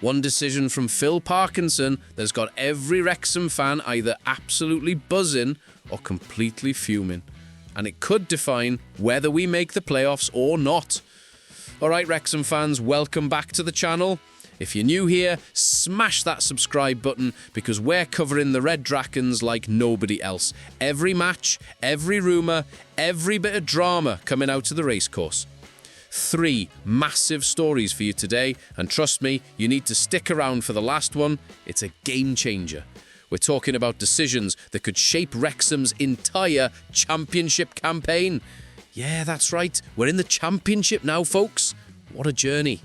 One decision from Phil Parkinson that's got every Wrexham fan either absolutely buzzing or completely fuming. And it could define whether we make the playoffs or not. Alright Wrexham fans, welcome back to the channel. If you're new here, smash that subscribe button because we're covering the Red Dragons like nobody else. Every match, every rumour, every bit of drama coming out of the racecourse. 3 massive stories for you today, and trust me, you need to stick around for the last one. It's a game changer. We're talking about decisions that could shape Wrexham's entire championship campaign. Yeah, that's right. We're in the championship now, folks. What a journey.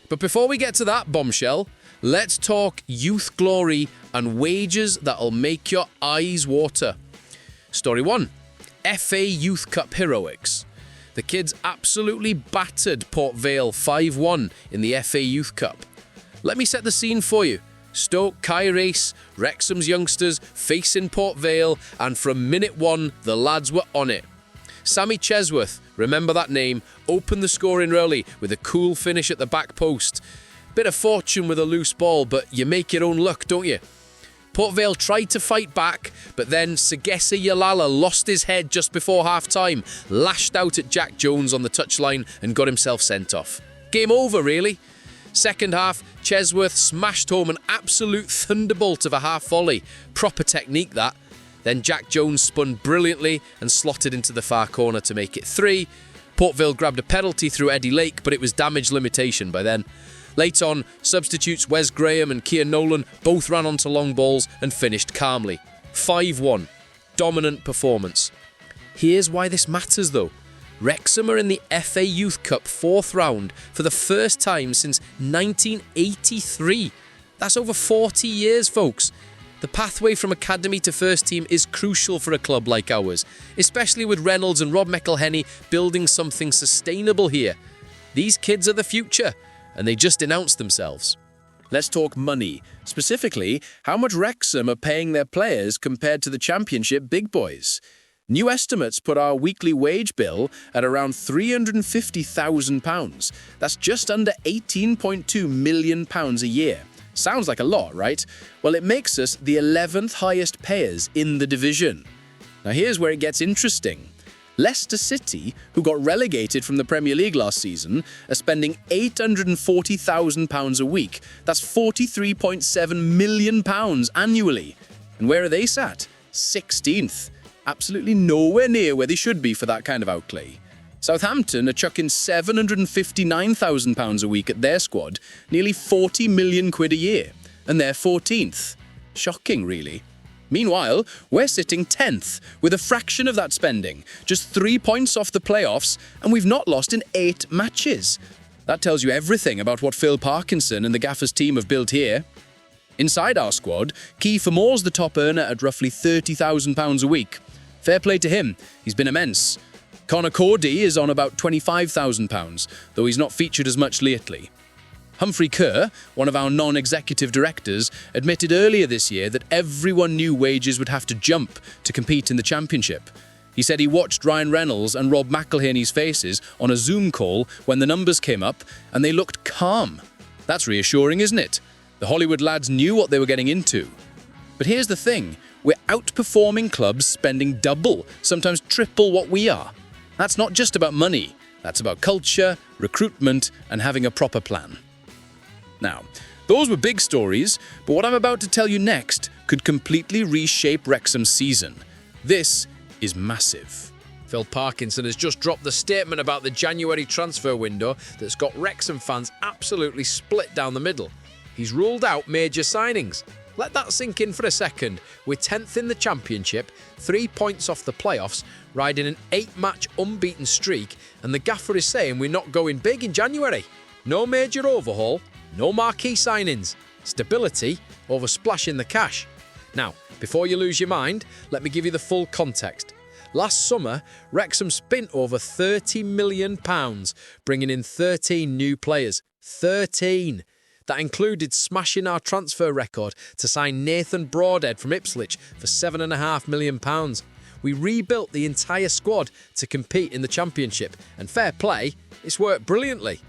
But before we get to that bombshell, let's talk youth glory and wages that'll make your eyes water. Story 1. FA Youth Cup heroics. The kids absolutely battered Port Vale 5-1 in the FA Youth Cup. Let me set the scene for you. Stoke Kai race, Wrexham's youngsters facing Port Vale, and from minute 1, the lads were on it. Sammy Chesworth, remember that name, opened the scoring early with a cool finish at the back post. Bit of fortune with a loose ball, but you make your own luck, don't you? Port Vale tried to fight back, but then Sagesa Yalala lost his head just before half-time, lashed out at Jack Jones on the touchline and got himself sent off. Game over, really. Second half, Chesworth smashed home an absolute thunderbolt of a half volley. Proper technique, that. Then Jack Jones spun brilliantly and slotted into the far corner to make it 3. Port Vale grabbed a penalty through Eddie Lake, but it was damage limitation by then. Late on, substitutes Wes Graham and Keir Nolan both ran onto long balls and finished calmly. 5-1. Dominant performance. Here's why this matters though. Wrexham are in the FA Youth Cup 4th round for the first time since 1983. That's over 40 years, folks. The pathway from academy to first team is crucial for a club like ours, especially with Reynolds and Rob McElhenney building something sustainable here. These kids are the future, and they just announced themselves. Let's talk money, specifically how much Wrexham are paying their players compared to the Championship big boys. New estimates put our weekly wage bill at around £350,000. That's just under £18.2 million a year. Sounds like a lot, right? Well, it makes us the 11th highest payers in the division. Now here's where it gets interesting. Leicester City, who got relegated from the Premier League last season, are spending £840,000 a week. That's £43.7 million annually. And where are they sat? 16th. Absolutely nowhere near where they should be for that kind of outlay. Southampton are chucking £759,000 a week at their squad, nearly 40 million quid a year, and they're 14th. Shocking, really. Meanwhile, we're sitting 10th, with a fraction of that spending, just 3 points off the playoffs, and we've not lost in 8 matches. That tells you everything about what Phil Parkinson and the Gaffer's team have built here. Inside our squad, Kiefer Moore's the top earner at roughly £30,000 a week. Fair play to him, he's been immense. Connor Cody is on about £25,000, though he's not featured as much lately. Humphrey Kerr, one of our non-executive directors, admitted earlier this year that everyone knew wages would have to jump to compete in the Championship. He said he watched Ryan Reynolds and Rob McElhenney's faces on a Zoom call when the numbers came up, and they looked calm. That's reassuring, isn't it? The Hollywood lads knew what they were getting into. But here's the thing, we're outperforming clubs spending double, sometimes triple what we are. That's not just about money, that's about culture, recruitment, and having a proper plan. Now, those were big stories, but what I'm about to tell you next could completely reshape Wrexham's season. This is massive. Phil Parkinson has just dropped the statement about the January transfer window that's got Wrexham fans absolutely split down the middle. He's ruled out major signings. Let that sink in for a second. We're 10th in the Championship, 3 points off the playoffs, riding an 8-match unbeaten streak, and the gaffer is saying we're not going big in January. No major overhaul, no marquee signings, stability over splashing the cash. Now, before you lose your mind, let me give you the full context. Last summer, Wrexham spent over £30 million, bringing in 13 new players. 13! That included smashing our transfer record to sign Nathan Broadhead from Ipswich for £7.5 million. We rebuilt the entire squad to compete in the Championship, and fair play, it's worked brilliantly.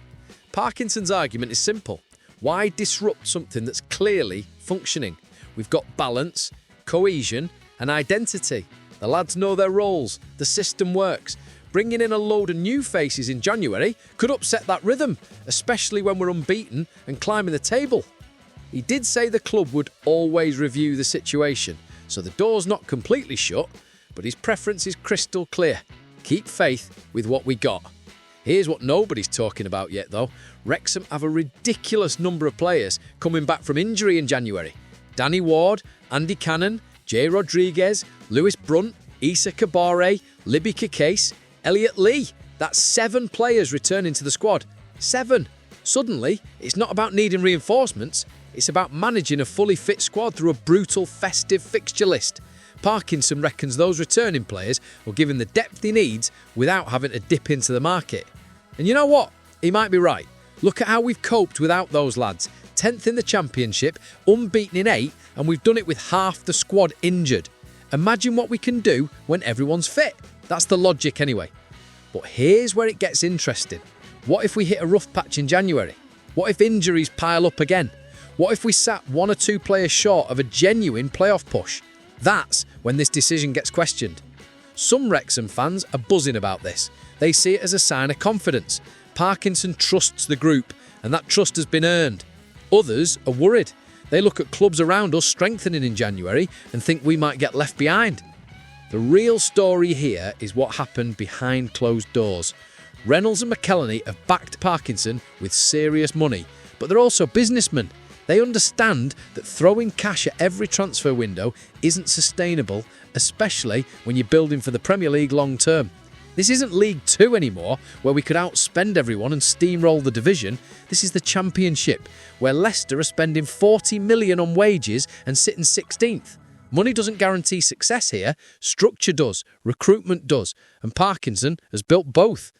Parkinson's argument is simple. Why disrupt something that's clearly functioning? We've got balance, cohesion and identity. The lads know their roles, the system works. Bringing in a load of new faces in January could upset that rhythm, especially when we're unbeaten and climbing the table. He did say the club would always review the situation, so the door's not completely shut, but his preference is crystal clear. Keep faith with what we got. Here's what nobody's talking about yet though. Wrexham have a ridiculous number of players coming back from injury in January. Danny Ward, Andy Cannon, Jay Rodriguez, Lewis Brunt, Issa Kabare, Libby Kakase, Elliot Lee. That's 7 players returning to the squad. 7. Suddenly, it's not about needing reinforcements, it's about managing a fully fit squad through a brutal festive fixture list. Parkinson reckons those returning players will give him the depth he needs without having to dip into the market. And you know what? He might be right. Look at how we've coped without those lads. 10th in the Championship, unbeaten in 8, and we've done it with half the squad injured. Imagine what we can do when everyone's fit. That's the logic anyway. But here's where it gets interesting. What if we hit a rough patch in January? What if injuries pile up again? What if we sat 1 or 2 players short of a genuine playoff push? That's when this decision gets questioned. Some Wrexham fans are buzzing about this. They see it as a sign of confidence. Parkinson trusts the group, and that trust has been earned. Others are worried. They look at clubs around us strengthening in January and think we might get left behind. The real story here is what happened behind closed doors. Reynolds and McElhenney have backed Parkinson with serious money, but they're also businessmen. They understand that throwing cash at every transfer window isn't sustainable, especially when you're building for the Premier League long term. This isn't League 2 anymore, where we could outspend everyone and steamroll the division. This is the Championship, where Leicester are spending 40 million on wages and sitting 16th. Money doesn't guarantee success here, structure does, recruitment does, and Parkinson has built both.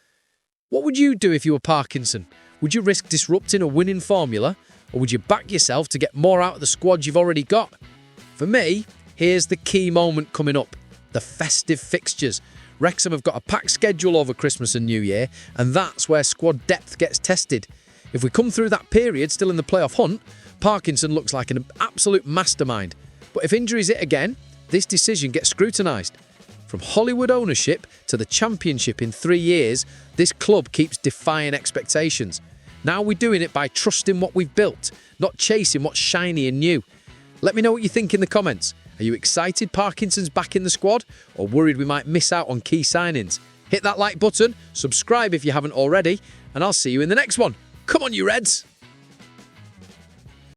What would you do if you were Parkinson? Would you risk disrupting a winning formula, or would you back yourself to get more out of the squad you've already got? For me, here's the key moment coming up, the festive fixtures. Wrexham have got a packed schedule over Christmas and New Year, and that's where squad depth gets tested. If we come through that period still in the playoff hunt, Parkinson looks like an absolute mastermind. But if injuries hit again, this decision gets scrutinised. From Hollywood ownership to the Championship in 3 years, this club keeps defying expectations. Now we're doing it by trusting what we've built, not chasing what's shiny and new. Let me know what you think in the comments. Are you excited Parkinson's back in the squad, or worried we might miss out on key signings? Hit that like button, subscribe if you haven't already, and I'll see you in the next one. Come on, you Reds!